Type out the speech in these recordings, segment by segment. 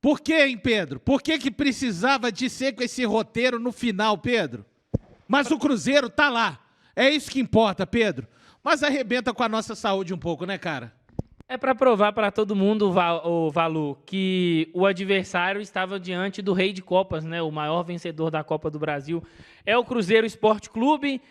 Por que, hein, Pedro? Por que precisava de ser com esse roteiro no final, Pedro? Mas o Cruzeiro tá lá. É isso que importa, Pedro. Mas arrebenta com a nossa saúde um pouco, né, cara? É para provar para todo mundo, o Valu, que o adversário estava diante do rei de Copas, né? O maior vencedor da Copa do Brasil. É o Cruzeiro Esporte Clube.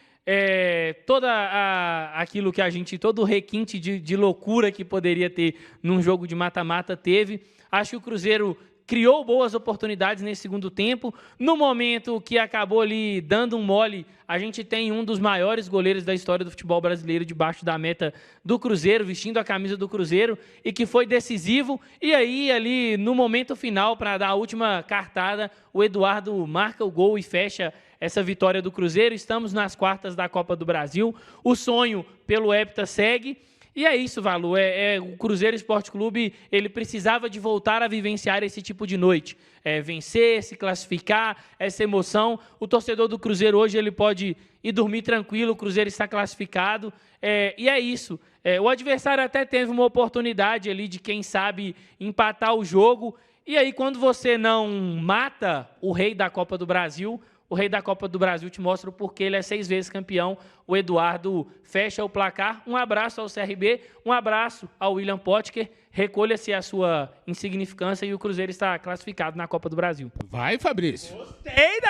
Aquilo que a gente, todo o requinte de loucura que poderia ter num jogo de mata-mata teve. Acho que o Cruzeiro criou boas oportunidades nesse segundo tempo. No momento que acabou ali dando um mole, a gente tem um dos maiores goleiros da história do futebol brasileiro debaixo da meta do Cruzeiro, vestindo a camisa do Cruzeiro, e que foi decisivo. E aí, ali, no momento final, para dar a última cartada, o Eduardo marca o gol e fecha essa vitória do Cruzeiro. Estamos nas quartas da Copa do Brasil. O sonho pelo Hepta segue. E é isso, Valu. O Cruzeiro Esporte Clube, ele precisava de voltar a vivenciar esse tipo de noite. Vencer, se classificar, essa emoção. O torcedor do Cruzeiro hoje ele pode ir dormir tranquilo, o Cruzeiro está classificado. E é isso. O adversário até teve uma oportunidade ali de, quem sabe, empatar o jogo. E aí, quando você não mata o rei da Copa do Brasil, o rei da Copa do Brasil te mostra o porquê ele é 6 vezes campeão. O Eduardo fecha o placar. Um abraço ao CRB, um abraço ao William Potker. Recolha-se a sua insignificância e o Cruzeiro está classificado na Copa do Brasil. Vai, Fabrício. Gostei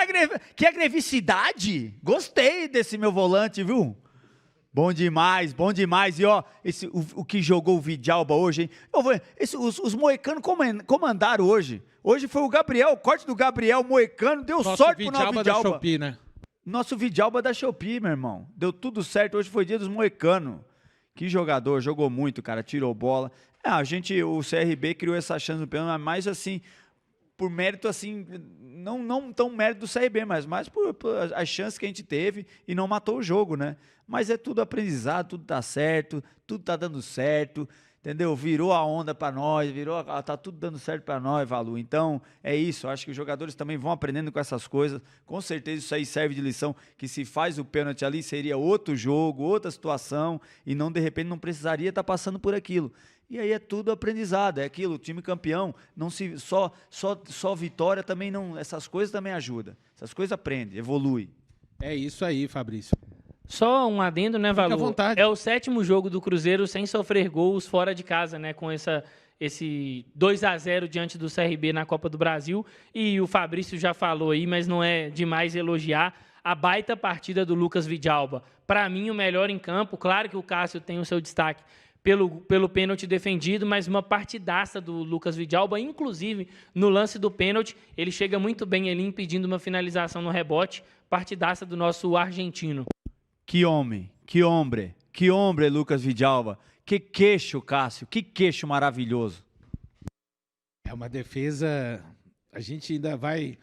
que agressividade. Gostei desse meu volante, viu? Bom demais, bom demais. E ó, o que jogou o Vidalba hoje, hein? Os moicanos comandaram hoje. Hoje foi o Gabriel, o corte do Gabriel, Moicano, deu sorte pro nosso Vidalba. Da Shopee, né? Nosso Vidalba da Shopee, meu irmão. Deu tudo certo, hoje foi dia dos Moicanos. Que jogador, jogou muito, cara, tirou bola. O CRB criou essa chance no pênalti, mas assim, por mérito assim, não tão mérito do CRB, mas mais por as chances que a gente teve e não matou o jogo, né? Mas é tudo aprendizado, tudo tá certo, tudo tá dando certo. Entendeu? Virou a onda para nós, tá tudo dando certo para nós, Valu. Então, é isso. Acho que os jogadores também vão aprendendo com essas coisas. Com certeza isso aí serve de lição, que se faz o pênalti ali, seria outro jogo, outra situação, e não, de repente, não precisaria estar passando por aquilo. E aí é tudo aprendizado, é aquilo, o time campeão, não se só vitória também não, essas coisas também ajudam. Essas coisas aprendem, evolui. É isso aí, Fabrício. Só um adendo, né, Valu? Fica à vontade. É o 7º jogo do Cruzeiro sem sofrer gols fora de casa, né? Com esse 2-0 diante do CRB na Copa do Brasil. E o Fabrício já falou aí, mas não é demais elogiar a baita partida do Lucas Vidalba. Para mim, o melhor em campo. Claro que o Cássio tem o seu destaque pelo pênalti defendido, mas uma partidaça do Lucas Vidalba, inclusive no lance do pênalti, ele chega muito bem ali impedindo uma finalização no rebote. Partidaça do nosso argentino. Que homem, que homem, Lucas Vidalba. Que queixo, Cássio, que queixo maravilhoso. É uma defesa, a gente ainda vai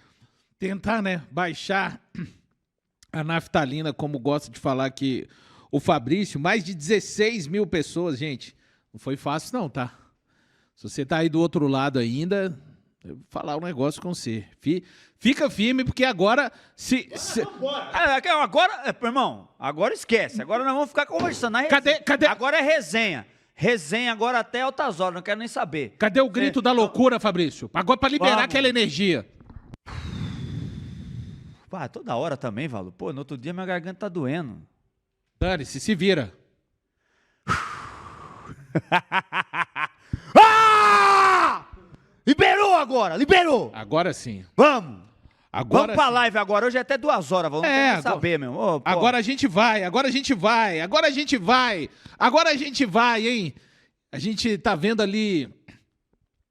tentar, né, baixar a naftalina, como gosta de falar aqui o Fabrício. Mais de 16 mil pessoas, gente. Não foi fácil não, tá? Se você tá aí do outro lado ainda, eu vou falar um negócio com você. Fica firme, porque agora... Agora, irmão, agora esquece. Agora nós vamos ficar conversando. Cadê? Agora é resenha. Resenha agora até altas horas, não quero nem saber. Cadê o grito da loucura, Fabrício? Agora para liberar aquela energia. Toda hora também, Valu. Pô, no outro dia minha garganta tá doendo. Dane-se, se vira. Liberou agora, liberou. Agora sim. Vamos pra sim. Live agora, hoje é até 2 horas, vamos saber, meu. Agora a gente vai, hein? A gente tá vendo ali,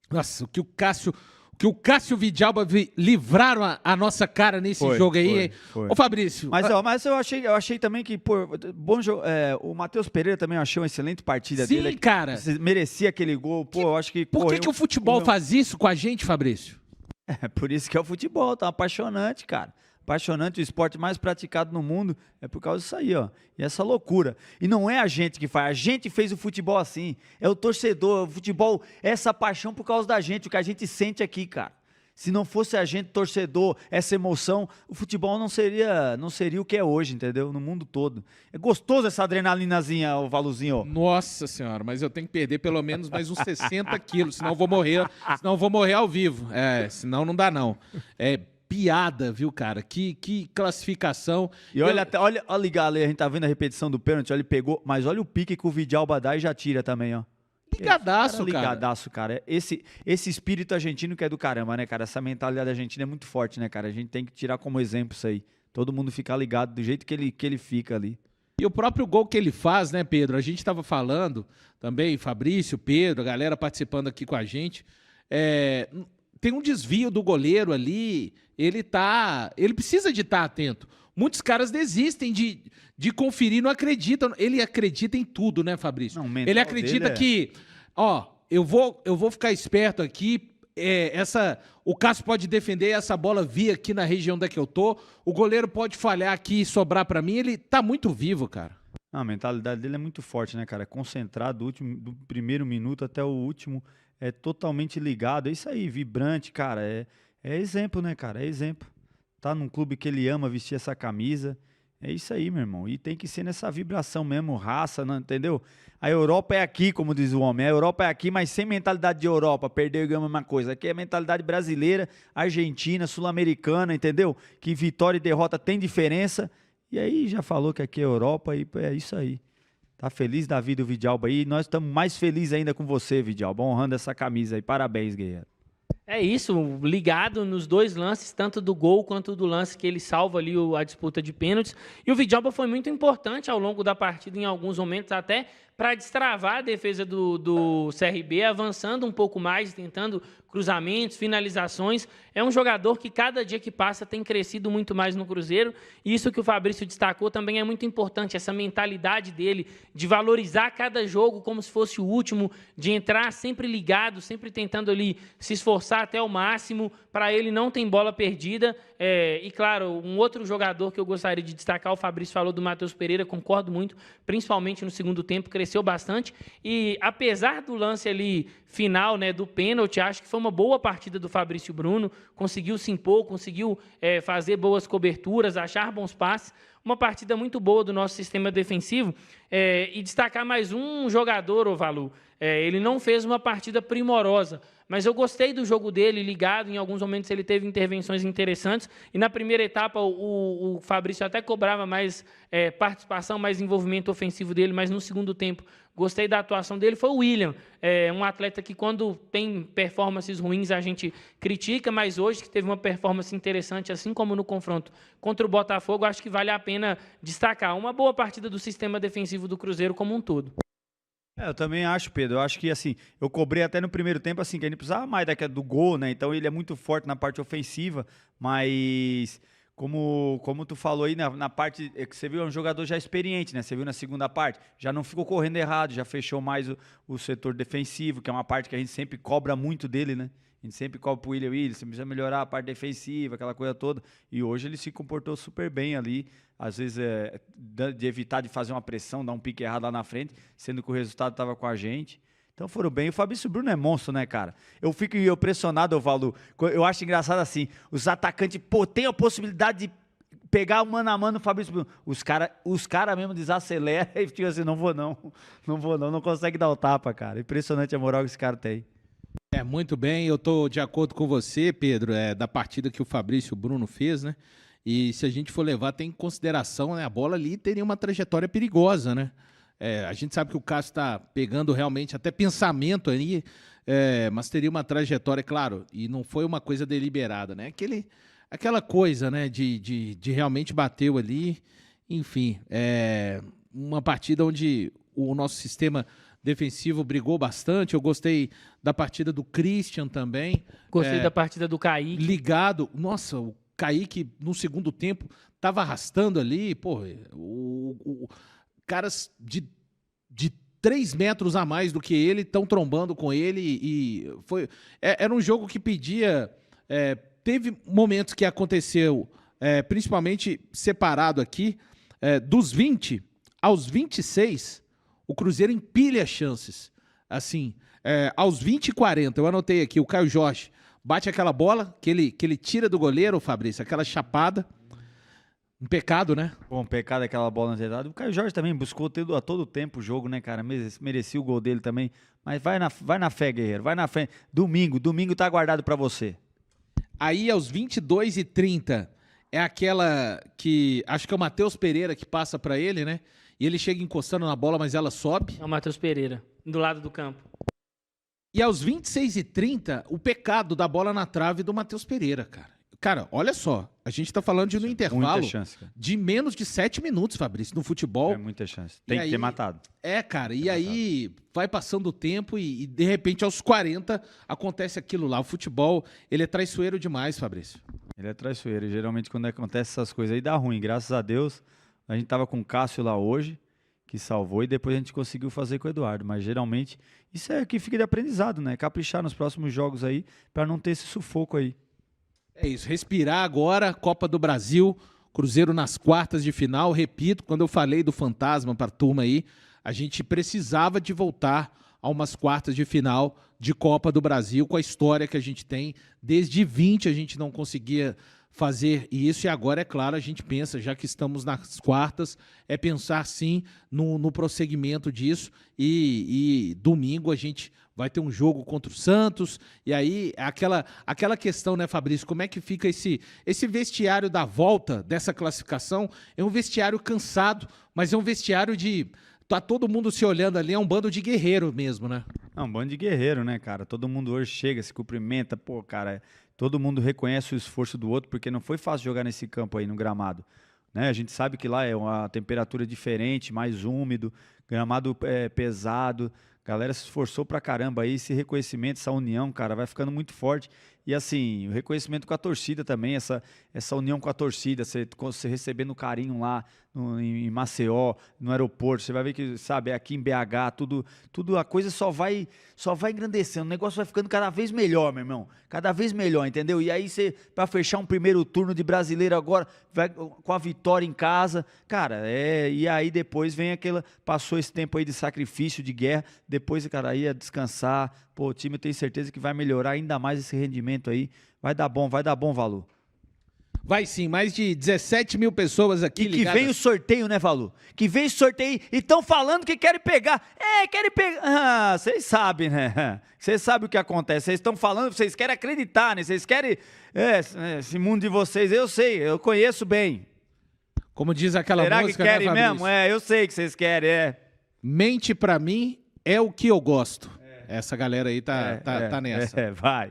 nossa, o que o Cássio Vidalba livraram a nossa cara nesse jogo aí. Foi. Ô, Fabrício. Mas eu achei também que, pô, bom jogo. O Matheus Pereira também achei uma excelente partida dele. Sim, cara. Merecia aquele gol. Pô, eu acho que. Por que o futebol faz isso com a gente, Fabrício? Por isso que é o futebol, tá apaixonante, cara. Apaixonante, o esporte mais praticado no mundo é por causa disso aí, ó. E essa loucura. E não é a gente que faz, a gente fez o futebol assim. É o torcedor, o futebol, essa paixão por causa da gente, o que a gente sente aqui, cara. Se não fosse a gente, torcedor, essa emoção, o futebol não seria o que é hoje, entendeu? No mundo todo. É gostoso essa adrenalinazinha, o Valuzinho. Nossa senhora, mas eu tenho que perder pelo menos mais uns 60 quilos, senão eu vou morrer ao vivo. Senão não dá não. É piada, viu, cara? Que classificação. E olha, olha ali, a gente tá vendo a repetição do pênalti, olha, ele pegou, mas olha o pique que o Vidalba dá e já tira também, ó. Ligadaço, cara. Ligadaço, cara. Esse espírito argentino que é do caramba, né, cara? Essa mentalidade argentina é muito forte, né, cara? A gente tem que tirar como exemplo isso aí. Todo mundo ficar ligado do jeito que ele fica ali. E o próprio gol que ele faz, né, Pedro? A gente estava falando também, Fabrício, Pedro, a galera participando aqui com a gente. Tem um desvio do goleiro ali, ele precisa de estar atento. Muitos caras desistem de conferir, não acreditam. Ele acredita em tudo, né, Fabrício? Não, ele acredita que, eu vou ficar esperto aqui, o Cássio pode defender, essa bola vir aqui na região da que eu tô, o goleiro pode falhar aqui e sobrar pra mim, ele tá muito vivo, cara. A mentalidade dele é muito forte, né, cara? Concentrado do primeiro minuto até o último, é totalmente ligado. É isso aí, vibrante, cara. É exemplo, né, cara? É exemplo. Tá num clube que ele ama vestir essa camisa. É isso aí, meu irmão. E tem que ser nessa vibração mesmo, raça, não, entendeu? A Europa é aqui, como diz o homem. A Europa é aqui, mas sem mentalidade de Europa. Perder e ganhar a mesma coisa. Aqui é mentalidade brasileira, argentina, sul-americana, entendeu? Que vitória e derrota tem diferença. E aí já falou que aqui é Europa e é isso aí. Tá feliz da vida o Vidalba aí. E nós estamos mais felizes ainda com você, Vidalba, honrando essa camisa aí. Parabéns, guerreiro. É isso, ligado nos dois lances, tanto do gol quanto do lance que ele salva ali a disputa de pênaltis. E o Vidalba foi muito importante ao longo da partida, em alguns momentos até para destravar a defesa do CRB, avançando um pouco mais, tentando cruzamentos, finalizações. É um jogador que cada dia que passa tem crescido muito mais no Cruzeiro. E isso que o Fabrício destacou também é muito importante, essa mentalidade dele de valorizar cada jogo como se fosse o último, de entrar sempre ligado, sempre tentando ali se esforçar até o máximo, para ele não ter bola perdida. E claro, um outro jogador que eu gostaria de destacar, o Fabrício falou do Matheus Pereira, concordo muito, principalmente no segundo tempo, cresceu bastante. E apesar do lance ali final, né, do pênalti, acho que foi uma boa partida do Fabrício Bruno, conseguiu se impor, conseguiu fazer boas coberturas, achar bons passes. Uma partida muito boa do nosso sistema defensivo. E destacar mais um jogador, ô Valu. Ele não fez uma partida primorosa, mas eu gostei do jogo dele, ligado. Em alguns momentos ele teve intervenções interessantes. E na primeira etapa o Fabrício até cobrava mais participação, mais envolvimento ofensivo dele, mas no segundo tempo gostei da atuação dele. Foi o William, um atleta que quando tem performances ruins a gente critica, mas hoje que teve uma performance interessante, assim como no confronto contra o Botafogo, acho que vale a pena destacar. Uma boa partida do sistema defensivo do Cruzeiro como um todo. Eu também acho, Pedro. Eu acho que, assim, eu cobrei até no primeiro tempo, assim, que a gente precisava mais do gol, né? Então ele é muito forte na parte ofensiva, mas como tu falou aí, na parte que você viu, é um jogador já experiente, né? Você viu na segunda parte, já não ficou correndo errado, já fechou mais o setor defensivo, que é uma parte que a gente sempre cobra muito dele, né? A gente sempre cobra pro William, você precisa melhorar a parte defensiva, aquela coisa toda. E hoje ele se comportou super bem ali. Às vezes, de evitar de fazer uma pressão, dar um pique errado lá na frente, sendo que o resultado estava com a gente. Então foram bem. O Fabrício Bruno é monstro, né, cara? Eu fico impressionado, Valu. Eu acho engraçado assim, os atacantes, tem a possibilidade de pegar o mano a mano o Fabrício Bruno. Os cara mesmo desaceleram e ficam assim, não vou não consegue dar o tapa, cara. Impressionante a moral que esse cara tem. Muito bem, eu estou de acordo com você, Pedro, da partida que o Fabrício Bruno fez, né? E se a gente for levar, tem em consideração, né? A bola ali teria uma trajetória perigosa, né? A gente sabe que o Cássio está pegando realmente até pensamento aí, mas teria uma trajetória, claro, e não foi uma coisa deliberada, né? Aquela coisa, né? De realmente bateu ali, enfim, uma partida onde o nosso sistema defensivo brigou bastante. Eu gostei da partida do Christian também. Gostei da partida do Kaique. Ligado. Nossa, o Kaique no segundo tempo estava arrastando ali. Porra, caras de 3 metros a mais do que ele estão trombando com ele. E era um jogo que pedia... teve momentos que aconteceu, principalmente separado aqui, dos 20 aos 26... O Cruzeiro empilha chances. Assim, aos 20 e 40, eu anotei aqui, o Caio Jorge bate aquela bola que ele tira do goleiro, Fabrício, aquela chapada. Um pecado, né? Bom, pecado aquela bola na entrada. O Caio Jorge também buscou a todo tempo o jogo, né, cara? Merecia o gol dele também. Mas vai na fé, guerreiro. Vai na fé. Domingo tá guardado pra você. Aí, aos 22h30, é aquela que... Acho que é o Matheus Pereira que passa pra ele, né? E ele chega encostando na bola, mas ela sobe. É o Matheus Pereira, do lado do campo. E aos 26h30, o pecado da bola na trave do Matheus Pereira, cara. Cara, olha só, a gente tá falando de no intervalo chance, cara. de menos de 7 minutos, Fabrício, no futebol. É muita chance. Tem que ter matado. Cara, e aí vai passando o tempo e de repente aos 40 acontece aquilo lá. O futebol, ele é traiçoeiro demais, Fabrício. Ele é traiçoeiro. Geralmente quando acontece essas coisas aí dá ruim. Graças a Deus, a gente tava com o Cássio lá hoje, que salvou, e depois a gente conseguiu fazer com o Eduardo. Mas geralmente isso é que fica de aprendizado, né? Caprichar nos próximos jogos aí pra não ter esse sufoco aí. É isso, respirar agora, Copa do Brasil, Cruzeiro nas quartas de final. Repito, quando eu falei do fantasma para a turma aí, a gente precisava de voltar a umas quartas de final de Copa do Brasil com a história que a gente tem. Desde 20 a gente não conseguia fazer isso e agora, é claro, a gente pensa, já que estamos nas quartas, é pensar sim no prosseguimento disso e domingo a gente vai ter um jogo contra o Santos e aí aquela questão, né, Fabrício, como é que fica esse vestiário da volta dessa classificação? É um vestiário cansado, mas é um vestiário de... Tá todo mundo se olhando ali, é um bando de guerreiro mesmo, né? É um bando de guerreiro, né, cara? Todo mundo hoje chega, se cumprimenta, pô, cara, todo mundo reconhece o esforço do outro, porque não foi fácil jogar nesse campo aí, no gramado. Né? A gente sabe que lá é uma temperatura diferente, mais úmido, gramado pesado, a galera se esforçou pra caramba aí, esse reconhecimento, essa união, cara, vai ficando muito forte. E assim, o reconhecimento com a torcida também, essa união com a torcida, você recebendo carinho lá em Maceió, no aeroporto, você vai ver que, sabe, aqui em BH, tudo a coisa só vai engrandecendo, o negócio vai ficando cada vez melhor, meu irmão, cada vez melhor, entendeu? E aí você, pra fechar um primeiro turno de brasileiro agora, vai com a vitória em casa, cara, e aí depois vem passou esse tempo aí de sacrifício, de guerra, depois, cara, ia descansar, pô, o time tem certeza que vai melhorar ainda mais esse rendimento aí, vai dar bom, Valu. Vai sim, mais de 17 mil pessoas aqui ligadas. E que vem o sorteio, né, Valu? Que vem o sorteio e estão falando que querem pegar. Querem pegar. Ah, vocês sabem, né? Vocês sabem o que acontece. Vocês estão falando, vocês querem acreditar, né? Vocês querem... esse mundo de vocês, eu sei, eu conheço bem. Como diz aquela Será música, que querem, né, Fabrício? mesmo? Eu sei que vocês querem, Mente pra mim é o que eu gosto. Essa galera aí tá nessa. Vai.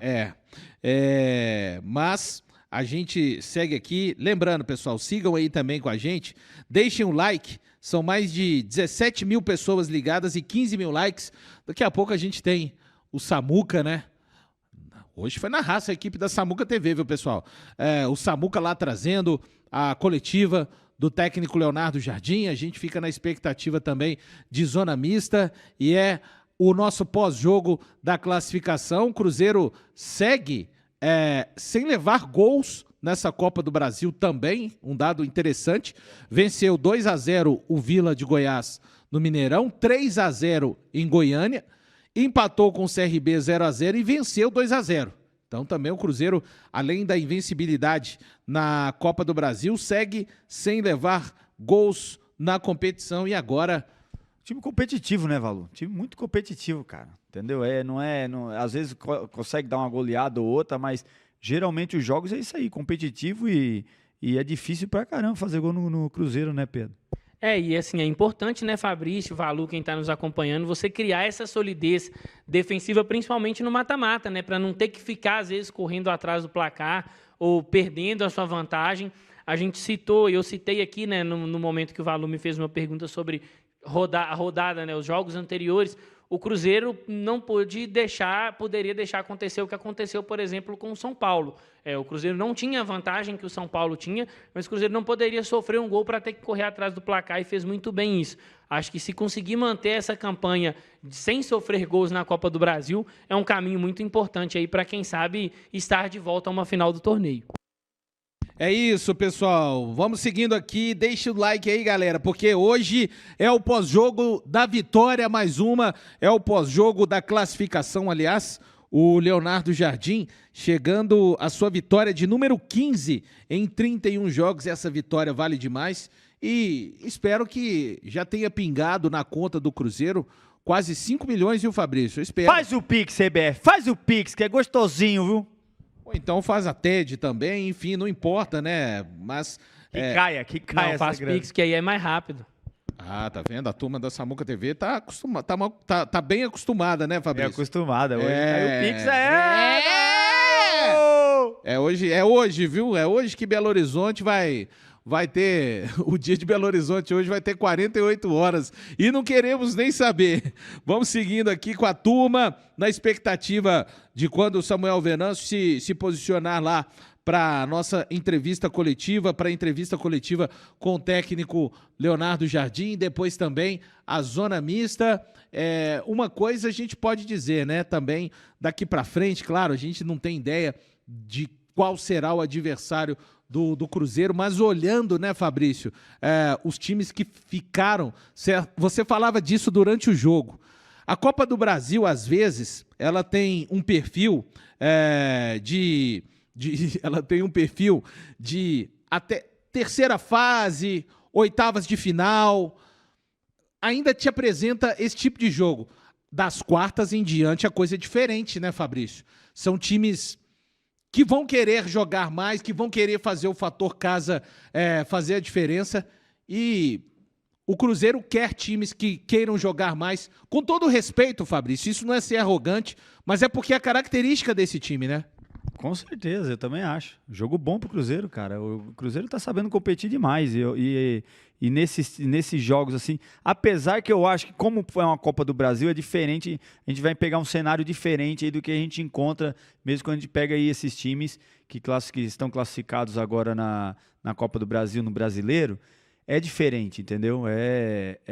Mas a gente segue aqui. Lembrando, pessoal, sigam aí também com a gente. Deixem um like. São mais de 17 mil pessoas ligadas e 15 mil likes. Daqui a pouco a gente tem o Samuca, né? Hoje foi na raça a equipe da Samuca TV, viu, pessoal? O Samuca lá trazendo a coletiva do técnico Leonardo Jardim. A gente fica na expectativa também de zona mista e o nosso pós-jogo da classificação. O Cruzeiro segue sem levar gols nessa Copa do Brasil também, um dado interessante. Venceu 2-0 o Vila de Goiás no Mineirão, 3-0 em Goiânia, empatou com o CRB 0-0 e venceu 2-0. Então também o Cruzeiro, além da invencibilidade na Copa do Brasil, segue sem levar gols na competição e agora... Time competitivo, né, Valu? Time muito competitivo, cara. Entendeu? Às vezes consegue dar uma goleada ou outra, mas geralmente os jogos é isso aí, competitivo e é difícil pra caramba fazer gol no Cruzeiro, né, Pedro? E assim, é importante, né, Fabrício, Valu, quem está nos acompanhando, você criar essa solidez defensiva, principalmente no mata-mata, né, para não ter que ficar, às vezes, correndo atrás do placar ou perdendo a sua vantagem. A gente citou, eu citei aqui, né, no momento que o Valu me fez uma pergunta sobre a rodada, né, os jogos anteriores, o Cruzeiro não poderia deixar acontecer o que aconteceu, por exemplo, com o São Paulo. O Cruzeiro não tinha a vantagem que o São Paulo tinha, mas o Cruzeiro não poderia sofrer um gol para ter que correr atrás do placar e fez muito bem isso. Acho que se conseguir manter essa campanha sem sofrer gols na Copa do Brasil, é um caminho muito importante aí para quem sabe estar de volta a uma final do torneio. É isso, pessoal. Vamos seguindo aqui. Deixa o like aí, galera, porque hoje é o pós-jogo da vitória, mais uma. É o pós-jogo da classificação, aliás. o Leonardo Jardim, chegando à sua vitória de número 15 em 31 jogos. Essa vitória vale demais e espero que já tenha pingado na conta do Cruzeiro quase 5 milhões, viu, Fabrício? Eu espero. Faz o Pix, CBF, faz o Pix, que é gostosinho, viu? Ou então faz a TED também, enfim, não importa, né? Mas... Que caia Não, faz Pix, que aí é mais rápido. Ah, tá vendo? A turma da Samuca TV tá bem acostumada, né, É Fabrício? acostumada. Hoje É. caiu o Pix, É hoje, viu? É hoje que Belo Horizonte vai ter... O dia de Belo Horizonte hoje vai ter 48 horas. E não queremos nem saber. Vamos seguindo aqui com a turma, na expectativa de quando o Samuel Venâncio se posicionar lá para a nossa entrevista coletiva, para a entrevista coletiva com o técnico Leonardo Jardim, depois também a zona mista. Uma coisa a gente pode dizer, né, também daqui para frente, claro, a gente não tem ideia de qual será o adversário do Cruzeiro, mas olhando, né, Fabrício, os times que ficaram, você falava disso durante o jogo. A Copa do Brasil, às vezes, ela tem um perfil ela tem um perfil de até terceira fase, oitavas de final, ainda te apresenta esse tipo de jogo. Das quartas em diante a coisa é diferente, né, Fabrício? São times que vão querer jogar mais, que vão querer fazer o fator casa fazer a diferença, e o Cruzeiro quer times que queiram jogar mais. Com todo o respeito, Fabrício, isso não é ser arrogante, mas é porque é a característica desse time, né? Com certeza, eu também acho. Jogo bom pro Cruzeiro, cara. O Cruzeiro tá sabendo competir demais. E nesses jogos, assim, apesar que eu acho que, como foi uma Copa do Brasil, é diferente. A gente vai pegar um cenário diferente aí do que a gente encontra, mesmo quando a gente pega aí esses times que estão classificados agora na Copa do Brasil, no Brasileiro. É diferente, entendeu?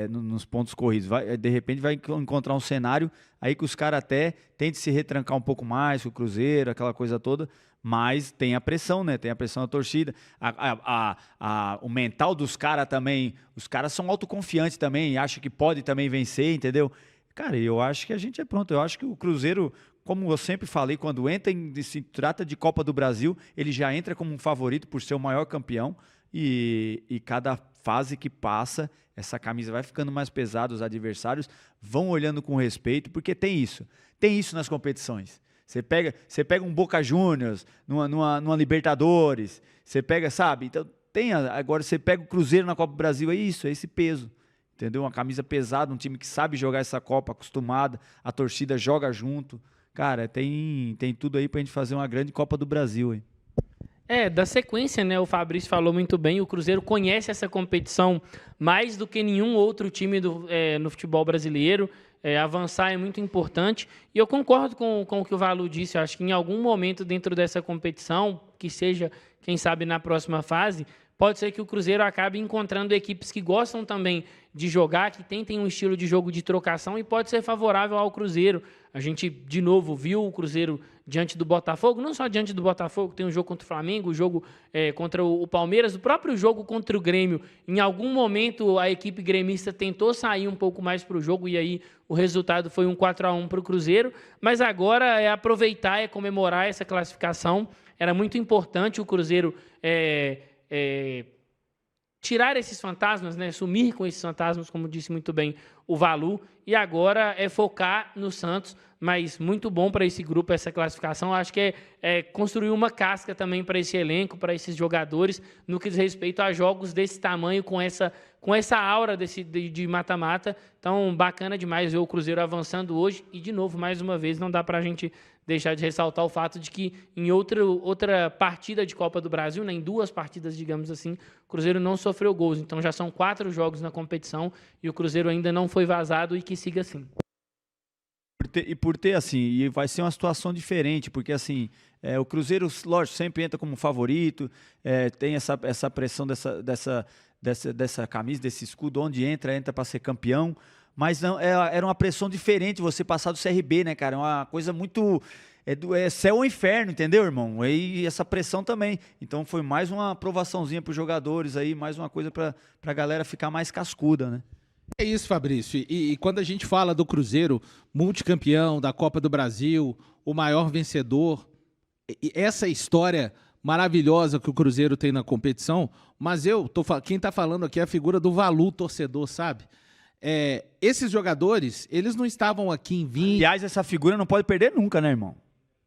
Nos pontos corridos. De repente vai encontrar um cenário aí que os caras até tentem se retrancar um pouco mais com o Cruzeiro, aquela coisa toda, mas tem a pressão, né? Tem a pressão da torcida. O mental dos caras também, os caras são autoconfiantes também, acham que pode também vencer, entendeu? Cara, eu acho que a gente é pronto. Eu acho que o Cruzeiro, como eu sempre falei, quando se trata de Copa do Brasil, ele já entra como um favorito por ser o maior campeão. E cada fase que passa, essa camisa vai ficando mais pesada, os adversários vão olhando com respeito, porque tem isso nas competições. Você pega um Boca Juniors numa Libertadores, você pega, sabe? Então agora você pega o Cruzeiro na Copa do Brasil, é esse peso, entendeu? Uma camisa pesada, um time que sabe jogar essa Copa, acostumada, a torcida joga junto. Cara, tem tudo aí pra gente fazer uma grande Copa do Brasil, hein? Da sequência, né? O Fabrício falou muito bem. O Cruzeiro conhece essa competição mais do que nenhum outro time no futebol brasileiro. Avançar é muito importante. E eu concordo com o que o Valu disse. Eu acho que em algum momento dentro dessa competição, que seja, quem sabe, na próxima fase, pode ser que o Cruzeiro acabe encontrando equipes que gostam também de jogar, que tentem um estilo de jogo de trocação, e pode ser favorável ao Cruzeiro. A gente, de novo, viu o Cruzeiro diante do Botafogo, não só diante do Botafogo, tem um jogo contra o Flamengo, o jogo contra o Palmeiras, o próprio jogo contra o Grêmio. Em algum momento, a equipe gremista tentou sair um pouco mais para o jogo, e aí o resultado foi um 4-1 para o Cruzeiro, mas agora é aproveitar, é comemorar essa classificação. Era muito importante o Cruzeiro tirar esses fantasmas, né? Sumir com esses fantasmas, como disse muito bem o Valu, e agora é focar no Santos, mas muito bom para esse grupo, essa classificação. Acho que é construir uma casca também para esse elenco, para esses jogadores, no que diz respeito a jogos desse tamanho, com essa aura de mata-mata. Então, bacana demais ver o Cruzeiro avançando hoje, e de novo, mais uma vez, não dá para a gente deixar de ressaltar o fato de que em outra partida de Copa do Brasil, né, em 2 partidas, digamos assim, o Cruzeiro não sofreu gols. Então já são 4 jogos na competição e o Cruzeiro ainda não foi vazado, e que siga assim. Por ter assim, e vai ser uma situação diferente, porque assim, o Cruzeiro, lógico, sempre entra como favorito, tem essa pressão dessa camisa, desse escudo, onde entra para ser campeão. Mas não, era uma pressão diferente você passar do CRB, né, cara? É uma coisa muito... É céu ou inferno, entendeu, irmão? E essa pressão também. Então foi mais uma aprovaçãozinha para os jogadores aí, mais uma coisa para a galera ficar mais cascuda, né? É isso, Fabrício. E quando a gente fala do Cruzeiro, multicampeão da Copa do Brasil, o maior vencedor, essa história maravilhosa que o Cruzeiro tem na competição, mas quem está falando aqui é a figura do Valu torcedor, sabe? Esses jogadores, eles não estavam aqui em 20... Aliás, essa figura não pode perder nunca, né, irmão?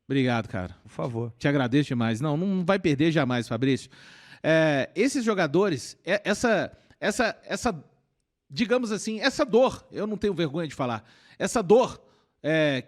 Obrigado, cara. Por favor. Te agradeço demais. Não vai perder jamais, Fabrício. Esses jogadores, digamos assim, essa dor, eu não tenho vergonha de falar, essa dor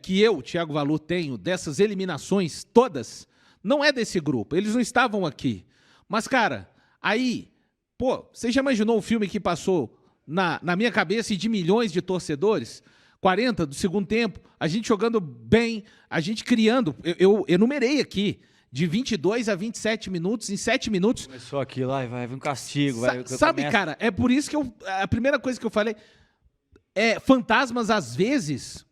que eu, Thiago Valu, tenho dessas eliminações todas, não é desse grupo. Eles não estavam aqui. Mas, cara, aí, você já imaginou o filme que passou na minha cabeça e de milhões de torcedores? 40 do segundo tempo, a gente jogando bem, a gente criando. Eu enumerei aqui, de 22 a 27 minutos, em 7 minutos. Começou aquilo, vai vir um castigo. Sabe, cara, é por isso que a primeira coisa que eu falei fantasmas, às vezes,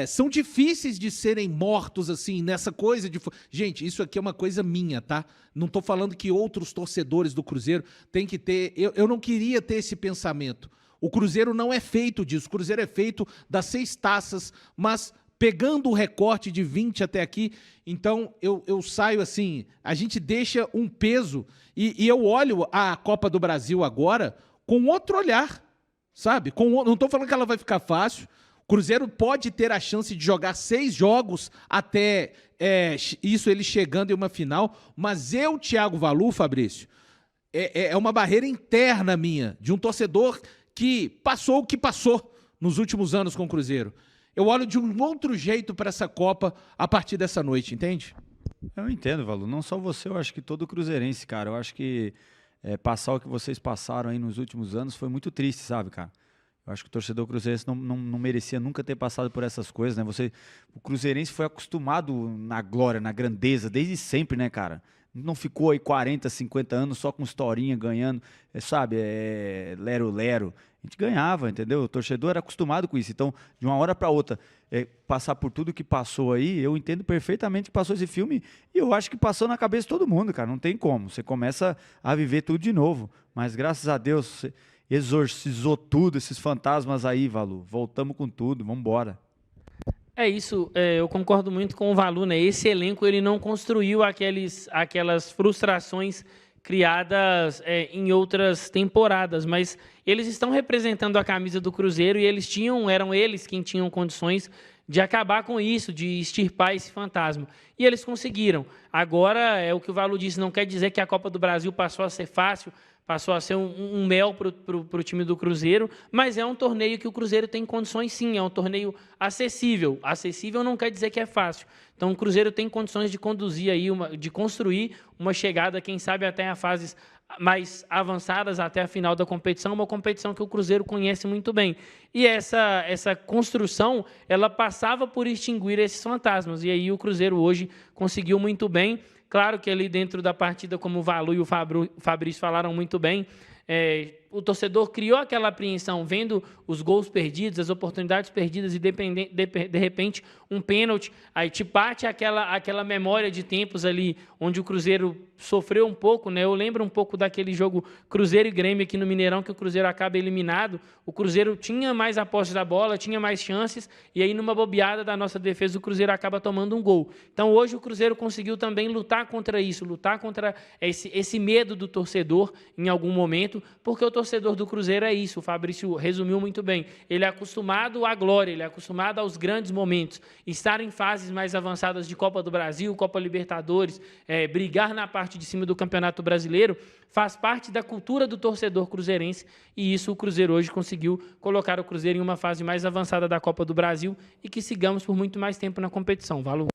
são difíceis de serem mortos, assim, nessa coisa de... Gente, isso aqui é uma coisa minha, tá? Não tô falando que outros torcedores do Cruzeiro têm que ter... Eu não queria ter esse pensamento. O Cruzeiro não é feito disso. O Cruzeiro é feito das 6 taças, mas pegando o recorte de 20 até aqui, então eu saio assim, a gente deixa um peso e eu olho a Copa do Brasil agora com outro olhar, sabe? Não estou falando que ela vai ficar fácil. O Cruzeiro pode ter a chance de jogar 6 jogos até isso ele chegando em uma final, mas eu, Thiago Valu, Fabrício, é uma barreira interna minha, de um torcedor que passou o que passou nos últimos anos com o Cruzeiro. Eu olho de um outro jeito para essa Copa a partir dessa noite, entende? Eu entendo, Valu. Não só você, eu acho que todo cruzeirense, cara. Eu acho que passar o que vocês passaram aí nos últimos anos foi muito triste, sabe, cara? Eu acho que o torcedor cruzeirense não merecia nunca ter passado por essas coisas, né? O cruzeirense foi acostumado na glória, na grandeza, desde sempre, né, cara? Não ficou aí 40, 50 anos só com historinha, ganhando, sabe, lero-lero. A gente ganhava, entendeu? O torcedor era acostumado com isso. Então, de uma hora para outra, passar por tudo que passou aí, eu entendo perfeitamente que passou esse filme e eu acho que passou na cabeça de todo mundo, cara. Não tem como. Você começa a viver tudo de novo. Mas, graças a Deus, você exorcizou tudo, esses fantasmas aí, Valu. Voltamos com tudo, vamos embora. É isso, eu concordo muito com o Valu, né? Esse elenco ele não construiu aquelas frustrações criadas em outras temporadas, mas eles estão representando a camisa do Cruzeiro e eram eles quem tinham condições de acabar com isso, de extirpar esse fantasma. E eles conseguiram. Agora, é o que o Valu disse, não quer dizer que a Copa do Brasil passou a ser fácil, passou a ser um mel para o time do Cruzeiro, mas é um torneio que o Cruzeiro tem condições sim, é um torneio acessível. Acessível não quer dizer que é fácil. Então o Cruzeiro tem condições de conduzir aí, de construir uma chegada, quem sabe até a fases mais avançadas, até a final da competição, uma competição que o Cruzeiro conhece muito bem. E essa construção, ela passava por extinguir esses fantasmas, e aí o Cruzeiro hoje conseguiu muito bem. Claro que ali dentro da partida, como o Valu e o Fabrício falaram muito bem, o torcedor criou aquela apreensão, vendo os gols perdidos, as oportunidades perdidas e de repente um pênalti, aí te bate aquela memória de tempos ali, onde o Cruzeiro sofreu um pouco, né? Eu lembro um pouco daquele jogo Cruzeiro e Grêmio aqui no Mineirão, que o Cruzeiro acaba eliminado, o Cruzeiro tinha mais a posse da bola, tinha mais chances, e aí numa bobeada da nossa defesa o Cruzeiro acaba tomando um gol. Então hoje o Cruzeiro conseguiu também lutar contra isso, lutar contra esse medo do torcedor em algum momento, porque o torcedor do Cruzeiro é isso, o Fabrício resumiu muito bem, ele é acostumado à glória, ele é acostumado aos grandes momentos, estar em fases mais avançadas de Copa do Brasil, Copa Libertadores, brigar na parte de cima do Campeonato Brasileiro, faz parte da cultura do torcedor cruzeirense, e isso o Cruzeiro hoje conseguiu colocar o Cruzeiro em uma fase mais avançada da Copa do Brasil e que sigamos por muito mais tempo na competição. Valeu!